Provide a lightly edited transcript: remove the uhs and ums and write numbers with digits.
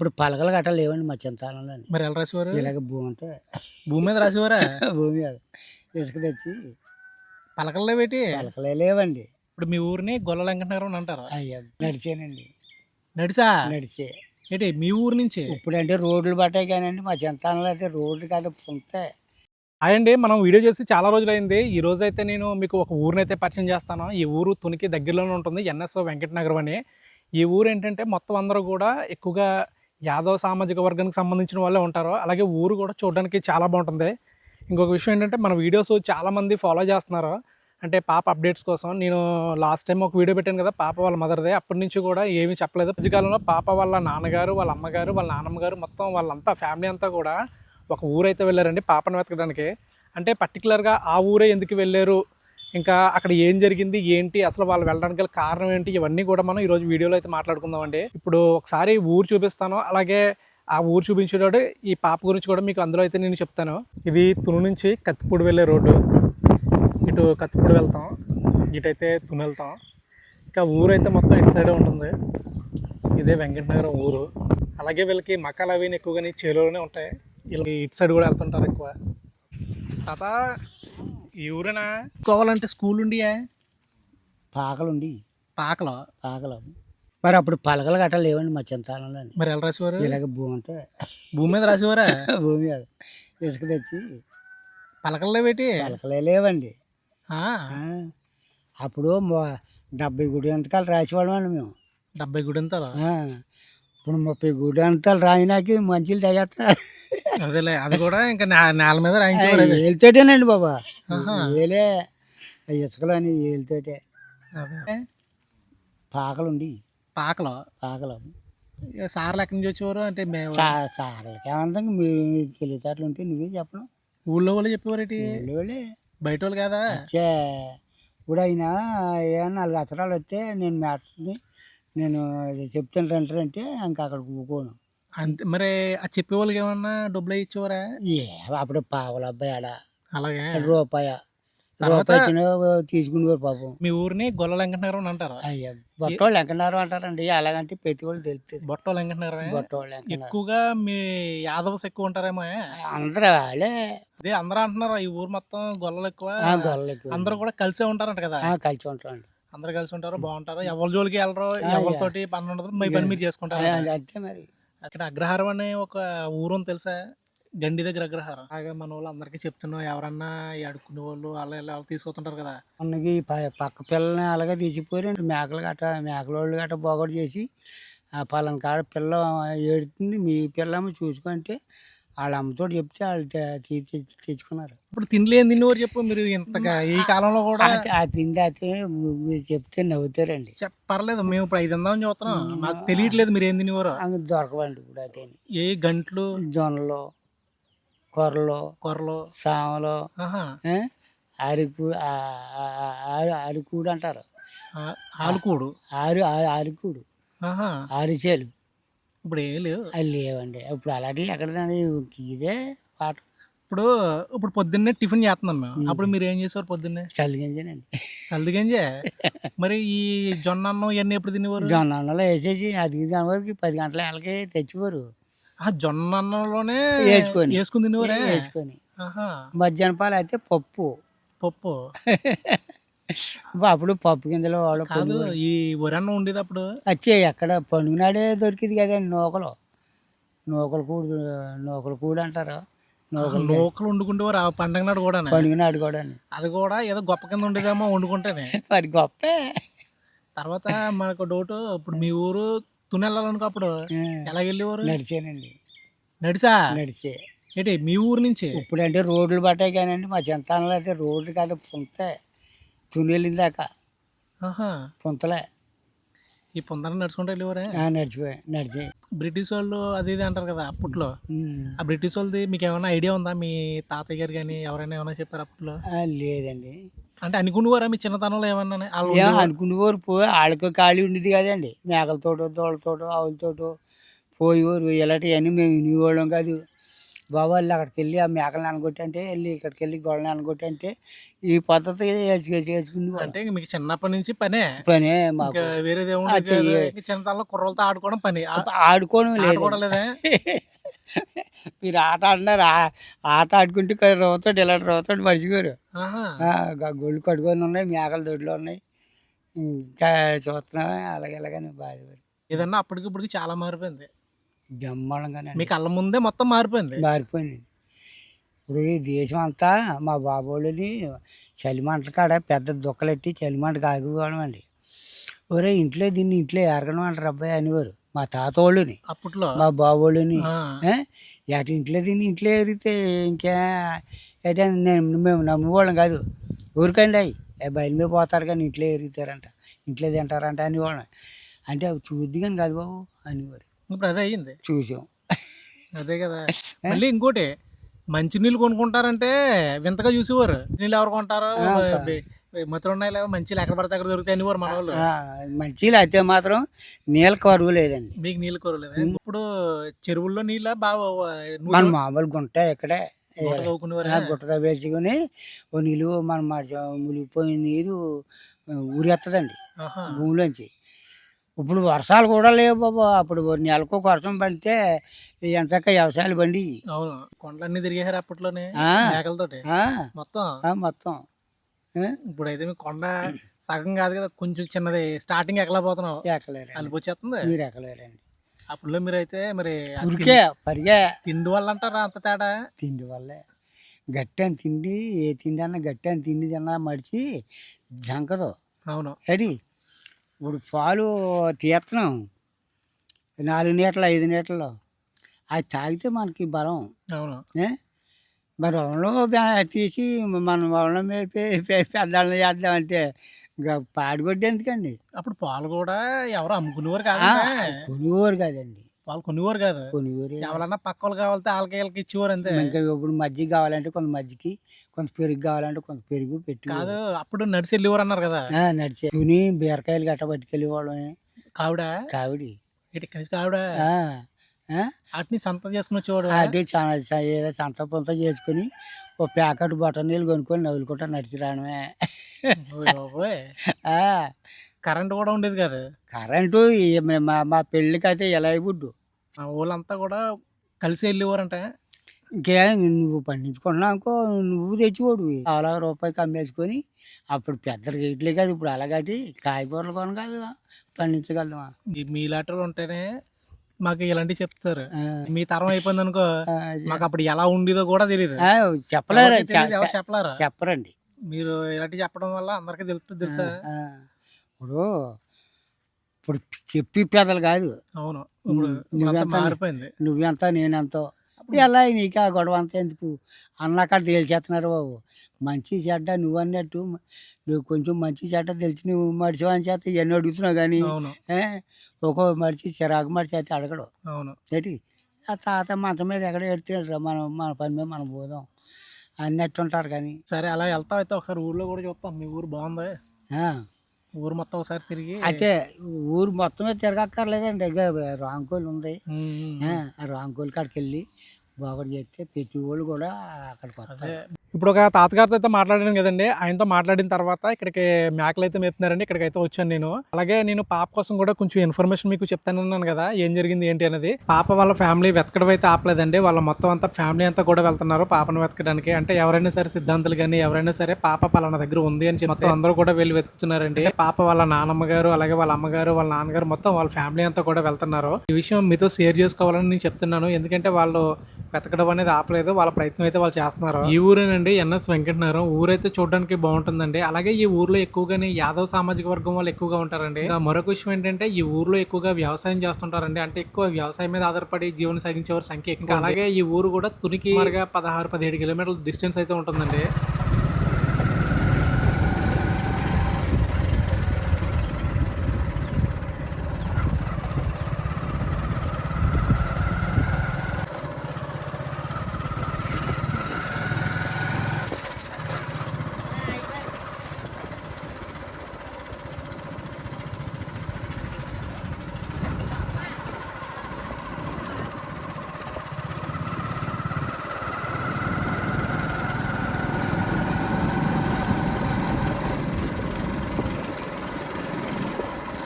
ఇప్పుడు పలకలు గట్రా లేవండి మా చింతాలంలోని. మరి ఎలా రాసేవారు? ఇలాగ భూమి అంటే భూమి మీద రాసేవారా? భూమి మీద ఇసుక తెచ్చి పలకల్లో పెట్టి. పలకలే లేవండి. ఇప్పుడు మీ ఊరిని గొల్ల వెంకటనగరం అని అంటారు. అయ్యా నడిచానండి. నడిసా? నడిచే. ఏంటి మీ ఊరు నుంచి? ఇప్పుడంటే రోడ్లు పట్టాయి కానండి మా చింతాలలో అయితే రోడ్లు కాదు పుంతే. అదండి, మనం వీడియో చేసి చాలా రోజులైంది. ఈ రోజు అయితే నేను మీకు ఒక ఊరినైతే పరిచయం చేస్తాను. ఈ ఊరు తునికి దగ్గరలోనే ఉంటుంది, ఎన్ఎస్ వెంకటనగరం అని. ఈ ఊరు ఏంటంటే మొత్తం అందరూ కూడా ఎక్కువగా యాదవ సామాజిక వర్గానికి సంబంధించిన వాళ్ళే ఉంటారు. అలాగే ఊరు కూడా చూడడానికి చాలా బాగుంటుంది. ఇంకొక విషయం ఏంటంటే మన వీడియోస్ చాలామంది ఫాలో చేస్తున్నారు, అంటే పాప అప్డేట్స్ కోసం. నేను లాస్ట్ టైం ఒక వీడియో పెట్టాను కదా, పాప వాళ్ళ మదర్దే. అప్పటి నుంచి కూడా ఏమీ చెప్పలేదు. మధ్యకాలంలో పాప వాళ్ళ నాన్నగారు, వాళ్ళ అమ్మగారు, వాళ్ళ నాన్నమ్మ గారు, మొత్తం వాళ్ళంతా ఫ్యామిలీ అంతా కూడా ఒక ఊరైతే వెళ్ళారండి పాపను వెతకడానికి. అంటే పర్టికులర్గా ఆ ఊరే ఎందుకు వెళ్ళారు, ఇంకా అక్కడ ఏం జరిగింది ఏంటి, అసలు వాళ్ళు వెళ్ళడానికి గల కారణం ఏంటి, ఇవన్నీ కూడా మనం ఈరోజు వీడియోలో అయితే మాట్లాడుకుందామండి. ఇప్పుడు ఒకసారి ఊరు చూపిస్తాను, అలాగే ఆ ఊరు చూపించేటప్పుడు ఈ పాప గురించి కూడా మీకు అందులో అయితే నేను చెప్తాను. ఇది తుని నుంచి కత్తిపూడి వెళ్ళే రోడ్డు. ఇటు కత్తిపూడి వెళ్తాం, ఇటైతే తుని వెళ్తాం. ఇంకా ఊరైతే మొత్తం ఇటు సైడే ఉంటుంది. ఇదే వెంకటనగరం ఊరు. అలాగే వీళ్ళకి మకాలు అవి ఎక్కువగా చేలోనే ఉంటాయి. వీళ్ళకి ఇటు సైడ్ కూడా వెళ్తుంటారు ఎక్కువ. తాత, ఈ ఊరేనా కోవాలంటే స్కూల్ ఉండియా? పాకలుండి. పాకలో? పాకలు. మరి అప్పుడు పలకలు గట్రా లేవండి మా చింతాలంలోని. మరి ఎలా రాసేవారు? ఇలాగ భూమి అంటే భూమి మీద రాసేవారా? భూమి మీద ఇసుక తెచ్చి పలకల్లో పెట్టి. పలకలే లేవండి. ఆ, అప్పుడు 70 గుడి అంతకాలు రాసేవాళ్ళం అండి మేము. 70 గుడింతలు? ఇప్పుడు 30 గుడి అంతకాలు రాయినాకి మంచిలు తగ్గేస్తారు. అదేలే, అది కూడా ఇంకా నేల మీద రాయించేవారు. ఏలితోటేనండి బాబా, ఏలే ఇసుకలు అని ఏలితోటే. పాకలుండి. పాకలో? పాకలు. సార్లు ఎక్కడి నుంచి వచ్చేవారు? అంటే సార్లకి ఏమంతా మీ తెలివితేటలు ఉంటే నువ్వే చెప్పను. ఊళ్ళో వాళ్ళు చెప్పేవారేటి? ఊళ్ళోలే. బయట వాళ్ళు కదా? ఇప్పుడు అయినా ఏ 4 అత్తరాలు వస్తే నేను మ్యాటర్ని నేను చెప్తాను రంటారంటే ఇంకా అక్కడ ఊకోను అంతే. మరి ఆ చెప్పేవాళ్ళకి ఏమన్నా డబ్బులు ఇచ్చేవారా? అప్పుడు పావుల అబ్బాయి ఆడ అలాగే రూపాయి తీసుకునేవారు పాపం. మీ ఊరిని గొల్ల వెంకటనగరం అని అంటారు. అయ్యా బొట్టోళ్ళు వెంకటనగరం అంటారండి. అలాగంటే ప్రతి వాళ్ళు తెలుస్తుంది. బొట్టోళ్ళు వెంకటనగరం. బొట్టోళ్ళు ఎక్కువగా మీ యాదవ్స్ ఎక్కువ ఉంటారేమో. అందరూ వాళ్ళే. అదే అందరూ అంటున్నారు ఈ ఊరు మొత్తం గొల్లలు ఎక్కువ. గొల్లలు ఎక్కువ. అందరూ కూడా కలిసే ఉంటారంట కదా? కలిసి ఉంటారండి. అందరు కలిసి ఉంటారు, బాగుంటారు. ఎవరి జోలికి వెళ్ళరు, ఎవరితోటి పని ఉండదు, మీ పని మీరు చేసుకుంటారు. అంతే మరి. అక్కడ అగ్రహారం అనే ఒక ఊరు తెలుసా? గండి దగ్గర అగ్రహారం. అలాగే మన వాళ్ళు అందరికీ చెప్తున్నాం, ఎవరన్నా అడుక్కునే వాళ్ళు అలా ఇలా తీసుకొస్తుంటారు కదా. మనకి పక్క పిల్లని అలాగే తీసిపోయారండి. మేకలు మేకలోళ్ళు గట్ట బొగడు చేసి ఆ పలానా కాడ పిల్ల ఏడుతుంది, మీ పిల్లమ్మ చూసుకుంటే వాళ్ళ అమ్మతో చెప్తే వాళ్ళు తెచ్చుకున్నారు. ఇప్పుడు తిండి ఏం తినేవారు చెప్పు మీరు ఇంతగా ఈ కాలంలో కూడా? ఆ తిండి అయితే మీరు చెప్తే నవ్వుతారండి. పర్లేదు, మేము ఇప్పుడు 5 అందామని చూస్తున్నాం, మాకు తెలియట్లేదు మీరు ఏం తినేవారు. దొరకవండి ఇప్పుడు అయితే. ఏ గంటలు, జొన్నలు, కొర్రలు, సామలు, అరికూడు అంటారు. ఆలుకూడు, ఆరికూడు, 6 చేలు. ఇప్పుడు ఏం లేవు. అది లేవండి ఇప్పుడు. అలాంటివి ఎక్కడండి, ఇదే పాట. ఇప్పుడు పొద్దున్నే టిఫిన్ చేస్తున్నాం మేము. అప్పుడు మీరు ఏం చేసేవారు పొద్దున్నే? చల్లిగంజనండి. చల్లిగంజే. మరి ఈ జొన్న అన్నం ఇవన్నీ ఎప్పుడు తినేవారు? జొన్న అన్నంలో వేసేసి అది వరకు 10 గంటల వాళ్ళకి తెచ్చేవారు. జొన్న అన్నంలోనే వేసుకొని తినేవారే? వేసుకొని. మధ్యాహ్నం పాలు అయితే పప్పు. అప్పుడు పప్పు గింజలు వాళ్ళు కాదు, ఈ వరి అన్నం ఉండేది అప్పుడు. వచ్చే ఎక్కడ పండుగనాడే దొరికింది కదండి. నూకలు కూడు అంటారు. నూకలు వండుకుంటేవారు ఆ పండుగ నాడు కూడా? పండుగ నాడు కూడా. అది కూడా ఏదో గొప్ప కింద ఉండేదేమో వండుకుంటేనే. మరి గొప్ప. తర్వాత మనకు డౌట్, ఇప్పుడు మీ ఊరు తుని వెళ్ళాలనుకో అప్పుడు ఎలా వెళ్ళేవారు? నడిచేనండి. నడిచే. ఏంటి మీ ఊరు నుంచి? ఇప్పుడు అంటే రోడ్లు పట్టాయి కానండి మా చింతాలలో అయితే రోడ్లు కాదు పుంతే. తుని వెళ్ళిన దాకా పుంతలే. ఈ పుంతలు నడుచుకుంటూ వెళ్ళేవారే? నడిచి. బ్రిటిష్ వాళ్ళు అది ఇది అంటారు కదా అప్పట్లో. ఆ బ్రిటిష్ వాళ్ళది మీకు ఏమైనా ఐడియా ఉందా? మీ తాతయ్య గారు కానీ ఎవరైనా ఏమైనా చెప్పారు అప్పట్లో? లేదండి. అంటే అనుకునేవారా మీ చిన్నతనంలో ఏమన్నా? అనుకునేవారు. వాళ్ళకి ఖాళీ ఉండేది కదండి. మేకలతోటో, దోళ్ళతోటో, ఆవులతోటో పోయేవారు. ఇలాంటివన్నీ మేము వినేవాళ్ళం కాదు. బాబు వెళ్ళి అక్కడికి వెళ్ళి ఆ మేకలను అనగొట్టి అంటే వెళ్ళి ఇక్కడికి వెళ్ళి గొడవని అనగొట్టి అంటే ఈ పద్ధతి చేసుకుని అంటే ఇంక మీకు చిన్నప్పటి నుంచి పనే పనే మాకు ఇంకా వేరేది ఏముండదు చెయ్యి. కదా. ఇంక చిన్నతనంలో కుర్రలతో ఆడుకోవడం పని ఆడుకోవడం లేదు ఆడుకోవడం లేదా మీరు ఆట ఆడినారు ఆట ఆడుకుంటే రవ్వతో ఇలాంటి రవ్వతో మర్చిపోరు ఆహా. గొళ్ళు కడుకొని ఉన్నాయి మేకల దొడ్లు ఉన్నాయి ఇంకా చూస్తున్నా అలాగే అలాగని బాధపడి ఏదన్నా అప్పటికిప్పటికి చాలా మారిపోయింది బ్రహ్మాండంగానే మీ కళ్ళ ముందే మొత్తం మారిపోయింది మారిపోయింది. ఇప్పుడు ఈ దేశం అంతా మా బాబోళ్ళని చలిమంటల కాడ పెద్ద దుక్కలెట్టి చలిమంటకు ఆగిపోవడం అండి. ఒరే ఇంట్లో దీన్ని ఇంట్లో ఎరగడం అంటారు అబ్బాయి అనేవారు మా తాత వాళ్ళని అప్పట్లో మా బాబోళ్ళని. ఆ. ఎటు ఇంట్లో దీన్ని ఇంట్లో ఎరిగితే ఇంకా ఎటే మేము నమ్మేవాళ్ళం కాదు. ఊరికండి అవి బయలు మీద పోతారు కానీ ఇంట్లో ఎరుగుతారంట ఇంట్లో తింటారంట అనేవాళ్ళం. అంటే అవి చూద్ది కానీ కాదు బాబు అనేవారు. ఇప్పుడు అదే అయ్యింది చూసాం. అదే కదా. మళ్ళీ ఇంకోటి మంచినీళ్ళు కొనుక్కుంటారంటే వింతగా చూసేవారు. నీళ్ళు ఎవరు కొంటారు మతులు ఉన్నాయి లేవో మంచి ఎక్కడ పడితే అక్కడ దొరుకుతాయి అనేవారు మన వాళ్ళు. మంచిగా అయితే మాత్రం నీళ్ళ కరువు లేదండి. మీకు నీళ్ళు కొరలేదు. ఇప్పుడు చెరువుల్లో నీళ్ళ బాగా మన మామూలు గుంట ఇక్కడే తవ్వుకునేవారు. గుట్ట వేసుకుని ఓ నీళ్ళు మన మునిగిపోయిన నీరు ఊరేస్తుందండి భూమిలోంచి. ఇప్పుడు వర్షాలు కూడా లేవు బాబా. అప్పుడు నెలకు ఒక వర్షం పడితే ఎంతక్క వ్యవసాయాలు బండి. అవును కొండలన్నీ తిరిగేసారు అప్పట్లోనే మేకలతోటి మొత్తం మొత్తం. ఇప్పుడైతే మీకు కొండ సగం కాదు కదా, కొంచెం చిన్నది స్టార్టింగ్ ఎక్కలా పోతున్నావు ఎక్కలేరు అనిపించేస్తుంది. మీరు ఎక్కలేరండి. అప్పుడులో మీరు అయితే మరి ఉరికే పరిగే తిండి వల్ల అంటారా అంత తేడా? తిండి వల్లే. గట్టి అని తిండి ఏ తిండి అన్నా గట్టి అని తిండి తిన్నా మడిచి జంకదు. అవును అది ఇప్పుడు పాలు తీస్తున్నాం 4 లీటర్లు 5 లీటర్లు అది తాగితే మనకి బలం. అవును మరి వలంలో తీసి మనం వలంలో పెద్దవాళ్ళని చేద్దామంటే పాడిగొడ్డు ఎందుకండి. అప్పుడు పాలు కూడా ఎవరు అమ్ముకునేవారు కాదు, కొనివారు కాదండి. పాలు కొనివారు కాదు, కొనివారు. ఎవరన్నా పక్క వాళ్ళు కావాలంటే వాళ్ళకి వీళ్ళకి ఇచ్చేవారు అంతే. ఇంకా ఇప్పుడు మజ్జిగ కావాలంటే కొంత మజ్జిగ, కొంత పెరుగు కావాలంటే కొంత పెరుగు పెట్టి కాదు. అప్పుడు నడిచి వెళ్ళేవారు అన్నారు కదా. నడిచే తుని బీరకాయలు గట్ట పట్టుకెళ్ళేవాళ్ళని. కావిడి ఇక్కడి నుంచి కావిడ వాటిని సంతం చేసుకుని వచ్చేవాడు. అదే ఏదో సంత పొంత చేసుకుని ఓ ప్యాకెట్ బటర్ నీళ్ళు కొనుక్కొని నవ్వులుకుంటా నడిచి రావడమే. కరెంట్ కూడా ఉండేది కాదు. కరెంటు మా పెళ్ళికి అయితే ఎలా అయిపోద్దు. మా ఊళ్ళంతా కూడా కలిసి వెళ్ళేవారంట. ఇంకే నువ్వు పండించుకున్నావు అనుకో నువ్వు తెచ్చిపోడు అలా రూపాయికి అమ్మేసుకొని. అప్పుడు పెద్ద రేట్లే కాదు ఇప్పుడు. అలాగటి కాయగూరలు కొనగలవా పండించగలవా? మీలాటలు ఉంటేనే మాకు ఇలాంటివి చెప్తారు. మీ తరం అయిపోయింది అనుకో మాకు అప్పుడు ఎలా ఉండేదో కూడా తెలియదు. చెప్పలేరు, చెప్పలేరు, చెప్పరండి. మీరు ఇలాంటివి చెప్పడం వల్ల అందరికీ తెలుస్తుంది తెలుసా. ఇప్పుడు ఇప్పుడు చెప్పి పెద్దలు కాదు. అవును ఇప్పుడు మారిపోయింది. నువ్వెంత నేనెంతో ఎలా నీకు ఆ గొడవ అంతా ఎందుకు అన్నకాడ తేల్చేస్తున్నారు బాబు. మంచి చెడ్డ నువ్వు అన్నట్టు నువ్వు కొంచెం మంచి చెడ్డ తెలిసి నువ్వు మడిచివని చేత ఇవన్నీ అడుగుతున్నావు కానీ ఒక్కో మడిచి చిరాకు మడిచి అయితే అడగడు. అవును ఏంటి ఆ తాత మంచం మీద ఎక్కడ ఎడుతున్నాడు మన పని మీద మనం పోదాం అన్నట్టు ఉంటారు కానీ. సరే అలా వెళ్తావు అయితే ఒకసారి ఊర్లో కూడా చూస్తాం. మీ ఊరు బాగుంది. ఊరు మొత్తం ఒకసారి తిరిగి అయితే ఊరు మొత్తమే తిరగక్కర్లేదండి. రాంకోలు ఉంది. ఆ రాంకోలు కాడికి వెళ్ళి బాగుంది చేస్తే ప్రతి వాళ్ళు కూడా అక్కడికి వస్తారు. ఇప్పుడు ఒక తాతగారితో అయితే మాట్లాడాను కదండి. ఆయనతో మాట్లాడిన తర్వాత ఇక్కడికి మేకలు అయితే మేపుతున్నారండి. ఇక్కడికి అయితే వచ్చాను నేను. అలాగే నేను పాప కోసం కూడా కొంచెం ఇన్ఫర్మేషన్ మీకు చెప్తానన్నాను కదా, ఏం జరిగింది ఏంటి అనేది. పాప వాళ్ళ ఫ్యామిలీ వెతకడం అయితే ఆపలేదండి. వాళ్ళ మొత్తం అంతా ఫ్యామిలీ అంతా కూడా వెళ్తున్నారు పాపను వెతకడానికి. అంటే ఎవరైనా సరే సిద్ధాంతులు కానీ ఎవరైనా సరే పాప పలానా దగ్గర ఉంది అని చెప్పి మొత్తం అందరూ కూడా వెళ్ళి వెతుకుతున్నారండి. పాప వాళ్ళ నాన్నమ్మ గారు అలాగే వాళ్ళ అమ్మగారు వాళ్ళ నాన్నగారు మొత్తం వాళ్ళ ఫ్యామిలీ అంతా కూడా వెళ్తున్నారు. ఈ విషయం మీతో షేర్ చేసుకోవాలని నేను చెప్తున్నాను. ఎందుకంటే వాళ్ళు వెతకడం అనేది ఆపలేదు. వాళ్ళ ప్రయత్నం అయితే వాళ్ళు చేస్తున్నారు. ఈ ఊరేనండి ఎన్ఎస్ వెంకటనగరం. ఊరైతే చూడడానికి బాగుంటుందండి. అలాగే ఈ ఊర్లో ఎక్కువగానే యాదవ్ సామాజిక వర్గం వాళ్ళు ఎక్కువగా ఉంటారండి. ఇంకా మరొక విషయం ఏంటంటే ఈ ఊర్లో ఎక్కువగా వ్యవసాయం చేస్తుంటారండి. అంటే ఎక్కువ వ్యవసాయం మీద ఆధారపడి జీవనం సాగించే వారి సంఖ్య. ఇంకా అలాగే ఈ ఊరు కూడా తునికి 16-17 కిలోమీటర్ల డిస్టెన్స్ అయితే ఉంటుందండి.